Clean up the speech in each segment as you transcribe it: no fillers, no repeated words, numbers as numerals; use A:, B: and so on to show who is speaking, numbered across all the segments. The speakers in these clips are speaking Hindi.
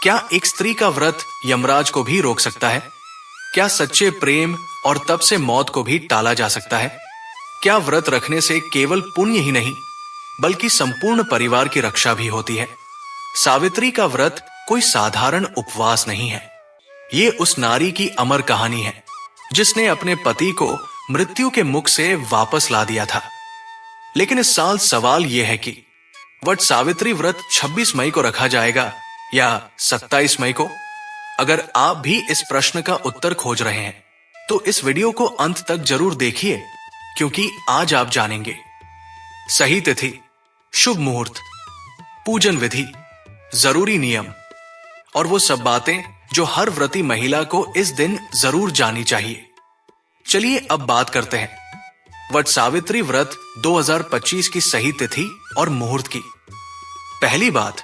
A: क्या एक स्त्री का व्रत यमराज को भी रोक सकता है? क्या सच्चे प्रेम और तप से मौत को भी टाला जा सकता है? क्या व्रत रखने से केवल पुण्य ही नहीं बल्कि संपूर्ण परिवार की रक्षा भी होती है? सावित्री का व्रत कोई साधारण उपवास नहीं है। ये उस नारी की अमर कहानी है जिसने अपने पति को मृत्यु के मुख से वापस ला दिया था। लेकिन इस साल सवाल यह है कि वट सावित्री व्रत 26 मई को रखा जाएगा या 27 मई को? अगर आप भी इस प्रश्न का उत्तर खोज रहे हैं तो इस वीडियो को अंत तक जरूर देखिए, क्योंकि आज आप जानेंगे सही तिथि, शुभ मुहूर्त, पूजन विधि, जरूरी नियम और वो सब बातें जो हर व्रती महिला को इस दिन जरूर जानी चाहिए। चलिए अब बात करते हैं वट सावित्री व्रत 2025 की सही तिथि और मुहूर्त की। पहली बात,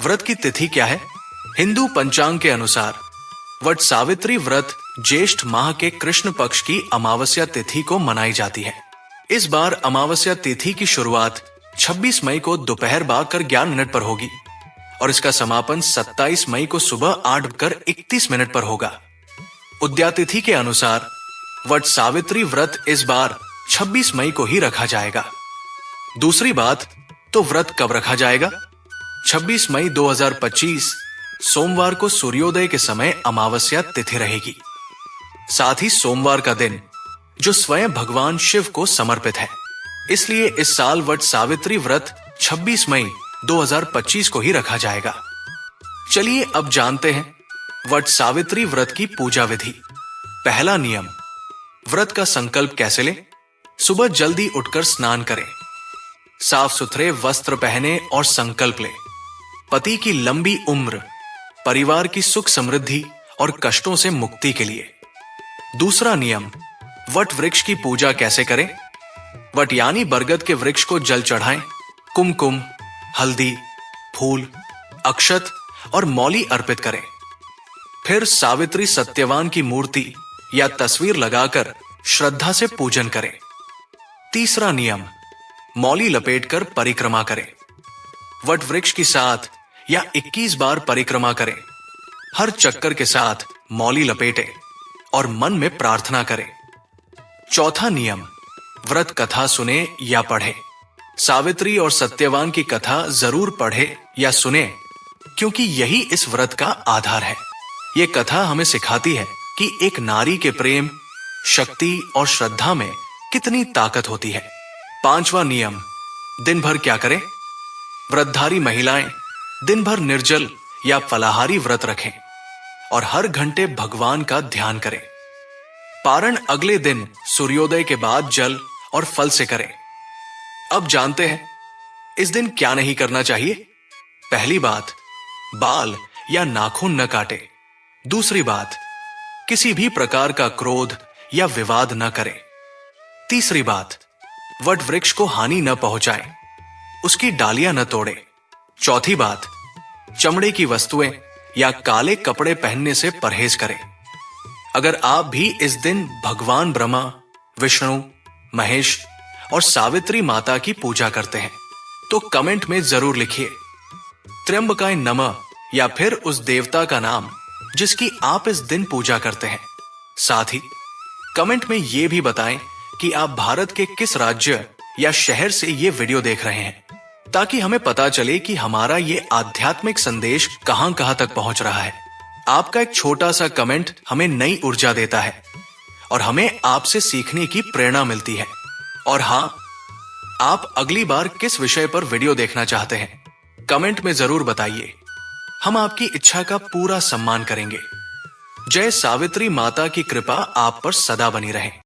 A: व्रत की तिथि क्या है? हिंदू पंचांग के अनुसार वट सावित्री व्रत ज्येष्ठ माह के कृष्ण पक्ष की अमावस्या तिथि को मनाई जाती है। इस बार अमावस्या तिथि की शुरुआत 26 मई को दोपहर 12:11 पर होगी और इसका समापन 27 मई को सुबह 8:31 पर होगा। उद्यातिथि के अनुसार वट सावित्री व्रत इस बार 26 मई को ही रखा जाएगा। दूसरी बात, तो व्रत कब रखा जाएगा? 26 मई 2025 सोमवार को सूर्योदय के समय अमावस्या तिथि रहेगी। साथ ही सोमवार का दिन जो स्वयं भगवान शिव को समर्पित है, इसलिए इस साल वट सावित्री व्रत 26 मई 2025 को ही रखा जाएगा। चलिए अब जानते हैं वट सावित्री व्रत की पूजा विधि। पहला नियम, व्रत का संकल्प कैसे लें? सुबह जल्दी उठकर स्नान करें, साफ सुथरे वस्त्र पहने और संकल्प लें पति की लंबी उम्र, परिवार की सुख समृद्धि और कष्टों से मुक्ति के लिए। दूसरा नियम, वट वृक्ष की पूजा कैसे करें? वट यानी बरगद के वृक्ष को जल चढ़ाएं, कुमकुम, हल्दी, फूल, अक्षत और मौली अर्पित करें। फिर सावित्री सत्यवान की मूर्ति या तस्वीर लगाकर श्रद्धा से पूजन करें। तीसरा नियम, मौली लपेटकर परिक्रमा करें। वट वृक्ष की 7 या 21 बार परिक्रमा करें। हर चक्कर के साथ मौली लपेटें और मन में प्रार्थना करें। चौथा नियम, व्रत कथा सुने या पढ़े। सावित्री और सत्यवान की कथा जरूर पढ़े या सुने, क्योंकि यही इस व्रत का आधार है। ये कथा हमें सिखाती है कि एक नारी के प्रेम, शक्ति और श्रद्धा में कितनी ताकत होती है। पांचवा नियम, दिन भर क्या करें? व्रतधारी महिलाएं दिन भर निर्जल या फलाहारी व्रत रखें और हर घंटे भगवान का ध्यान करें। पारण अगले दिन सूर्योदय के बाद जल और फल से करें। अब जानते हैं इस दिन क्या नहीं करना चाहिए। पहली बात, बाल या नाखून न काटे। दूसरी बात, किसी भी प्रकार का क्रोध या विवाद न करें। तीसरी बात, वट वृक्ष को हानि न पहुंचाएं, उसकी डालियां न तोड़ें। चौथी बात, चमड़े की वस्तुएं या काले कपड़े पहनने से परहेज करें। अगर आप भी इस दिन भगवान ब्रह्मा, विष्णु, महेश और सावित्री माता की पूजा करते हैं तो कमेंट में जरूर लिखिए त्र्यंबकाय नमः या फिर उस देवता का नाम जिसकी आप इस दिन पूजा करते हैं। साथ ही कमेंट में यह भी बताएं कि आप भारत के किस राज्य या शहर से ये वीडियो देख रहे हैं, ताकि हमें पता चले कि हमारा ये आध्यात्मिक संदेश कहां कहां तक पहुंच रहा है। आपका एक छोटा सा कमेंट हमें नई ऊर्जा देता है और हमें आपसे सीखने की प्रेरणा मिलती है। और हाँ, आप अगली बार किस विषय पर वीडियो देखना चाहते हैं, कमेंट में जरूर बताइए। हम आपकी इच्छा का पूरा सम्मान करेंगे। जय सावित्री माता की कृपा आप पर सदा बनी रहे।